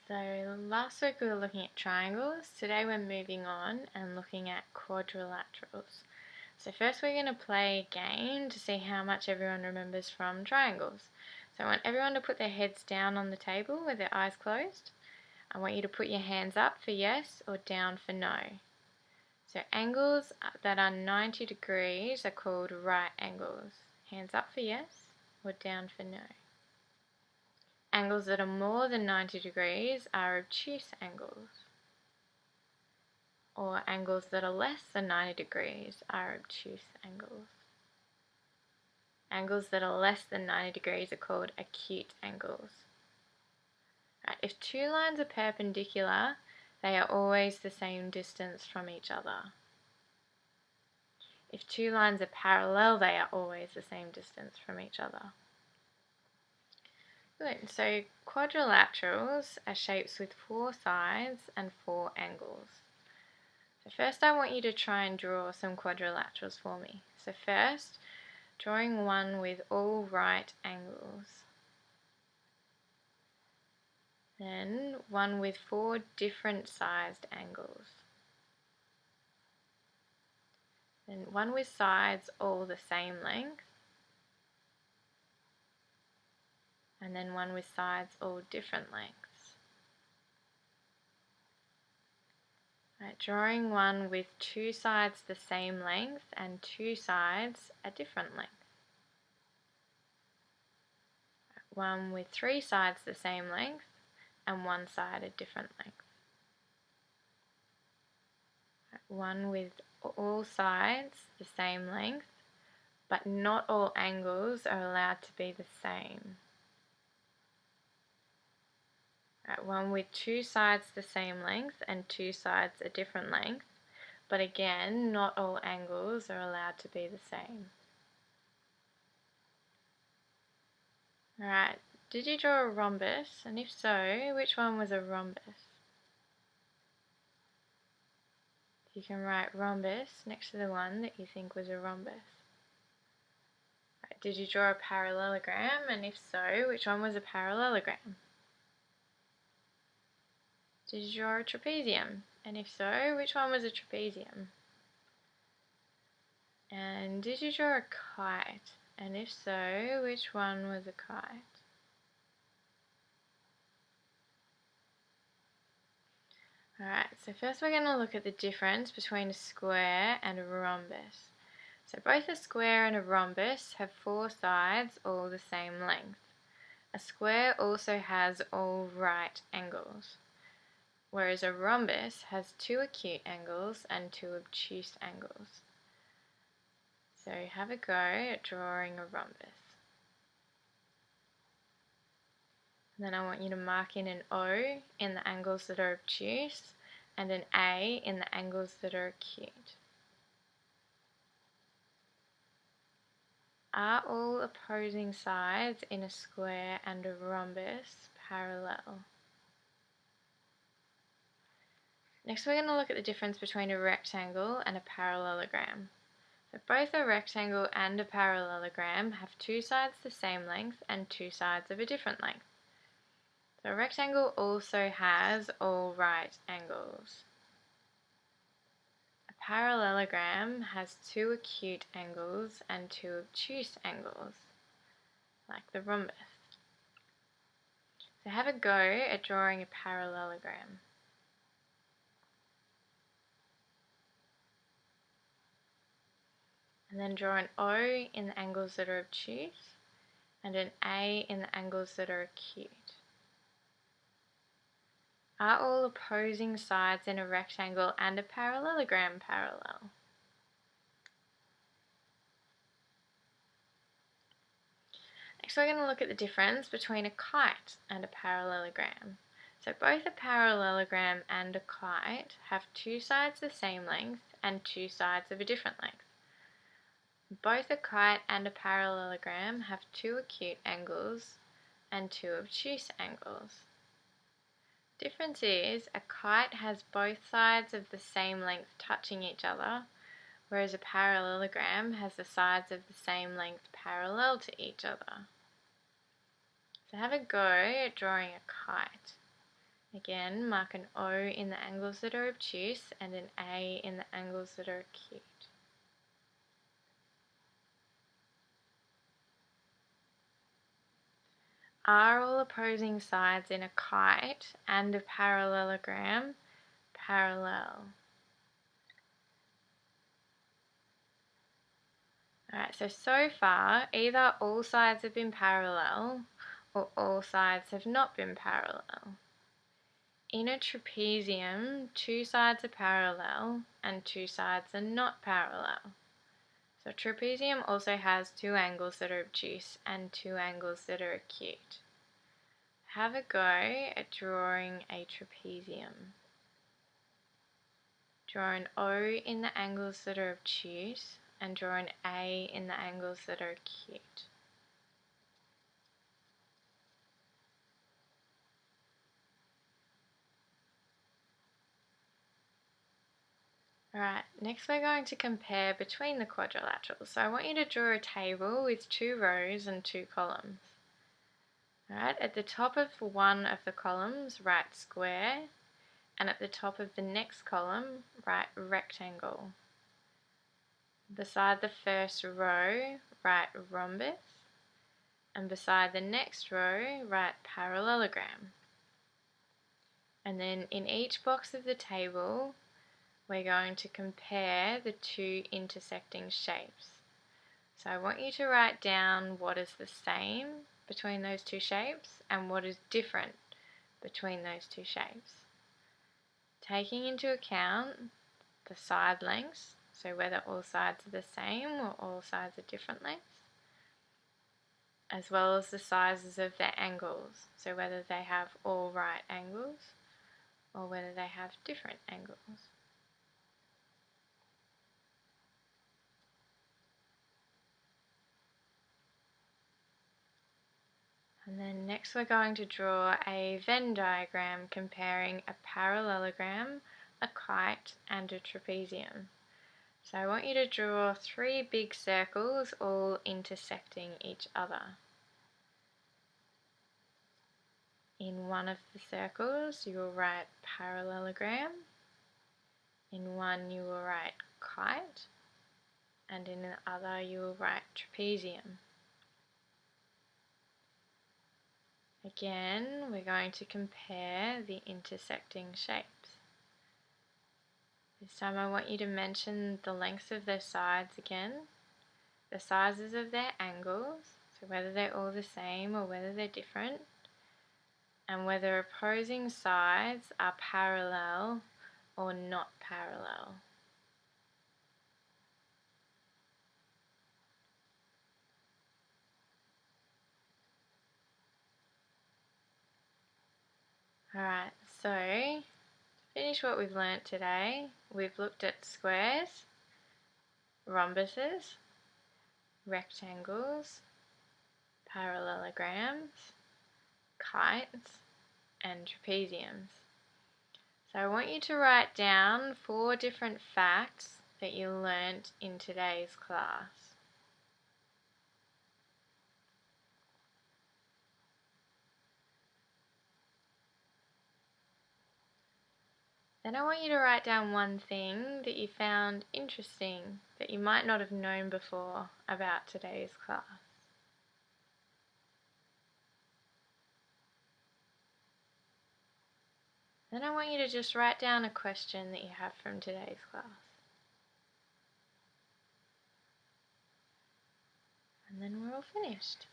So last week we were looking at triangles. Today we're moving on and looking at quadrilaterals. So first we're going to play a game to see how much everyone remembers from triangles. So I want everyone to put their heads down on the table with their eyes closed. I want you to put your hands up for yes or down for no. So angles that are 90 degrees are called right angles. Hands up for yes or down for no. Angles that are more than 90 degrees are obtuse angles, or angles that are less than 90 degrees are obtuse angles. Angles that are less than 90 degrees are called acute angles. Right, if two lines are perpendicular, they are always the same distance from each other. If two lines are parallel, they are always the same distance from each other. Good, so quadrilaterals are shapes with 4 sides and 4 angles. So first I want you to try and draw some quadrilaterals for me. So first, drawing one with all right angles. Then one with 4 different sized angles. Then one with sides all the same length. And then one with sides all different lengths. Right, drawing one with 2 sides the same length and 2 sides a different length. One with 3 sides the same length and 1 side a different length. One with all sides the same length, but not all angles are allowed to be the same. One with 2 sides the same length and 2 sides a different length, but again, not all angles are allowed to be the same. Alright, did you draw a rhombus? And if so, which one was a rhombus? You can write rhombus next to the one that you think was a rhombus. Did you draw a parallelogram? And if so, which one was a parallelogram? Did you draw a trapezium? And if so, which one was a trapezium? And did you draw a kite? And if so, which one was a kite? Alright, so first we're going to look at the difference between a square and a rhombus. So both a square and a rhombus have 4 sides all the same length. A square also has all right angles, whereas a rhombus has 2 acute angles and 2 obtuse angles. So have a go at drawing a rhombus. And then I want you to mark in an O in the angles that are obtuse and an A in the angles that are acute. Are all opposing sides in a square and a rhombus parallel? Next we're going to look at the difference between a rectangle and a parallelogram. So both a rectangle and a parallelogram have 2 sides the same length and 2 sides of a different length. So a rectangle also has all right angles. A parallelogram has 2 acute angles and 2 obtuse angles, like the rhombus. So have a go at drawing a parallelogram. And then draw an O in the angles that are obtuse and an A in the angles that are acute. Are all opposing sides in a rectangle and a parallelogram parallel? Next we're going to look at the difference between a kite and a parallelogram. So both a parallelogram and a kite have 2 sides the same length and 2 sides of a different length. Both a kite and a parallelogram have 2 acute angles and 2 obtuse angles. Difference is, a kite has both sides of the same length touching each other, whereas a parallelogram has the sides of the same length parallel to each other. So have a go at drawing a kite. Again, mark an O in the angles that are obtuse and an A in the angles that are acute. Are all opposing sides in a kite and a parallelogram parallel? Alright, so far, either all sides have been parallel or all sides have not been parallel. In a trapezium, two sides are parallel and two sides are not parallel. So a trapezium also has two angles that are obtuse and two angles that are acute. Have a go at drawing a trapezium. Draw an O in the angles that are obtuse and draw an A in the angles that are acute. Alright, next we're going to compare between the quadrilaterals. So I want you to draw a table with 2 rows and 2 columns. Alright, at the top of one of the columns, write square, and at the top of the next column, write rectangle. Beside the first row, write rhombus, and beside the next row, write parallelogram. And then in each box of the table, we're going to compare the two intersecting shapes. So I want you to write down what is the same between those two shapes and what is different between those two shapes. Taking into account the side lengths, so whether all sides are the same or all sides are different lengths, as well as the sizes of their angles, so whether they have all right angles or whether they have different angles. And then next we're going to draw a Venn diagram comparing a parallelogram, a kite and a trapezium. So I want you to draw 3 big circles all intersecting each other. In one of the circles you will write parallelogram, in one you will write kite, and in the other you will write trapezium. Again, we're going to compare the intersecting shapes. This time I want you to mention the lengths of their sides again, the sizes of their angles, so whether they're all the same or whether they're different, and whether opposing sides are parallel or not parallel. Alright, so to finish what we've learnt today, we've looked at squares, rhombuses, rectangles, parallelograms, kites, and trapeziums. So I want you to write down 4 different facts that you learnt in today's class. Then I want you to write down one thing that you found interesting that you might not have known before about today's class. Then I want you to just write down a question that you have from today's class. And then we're all finished.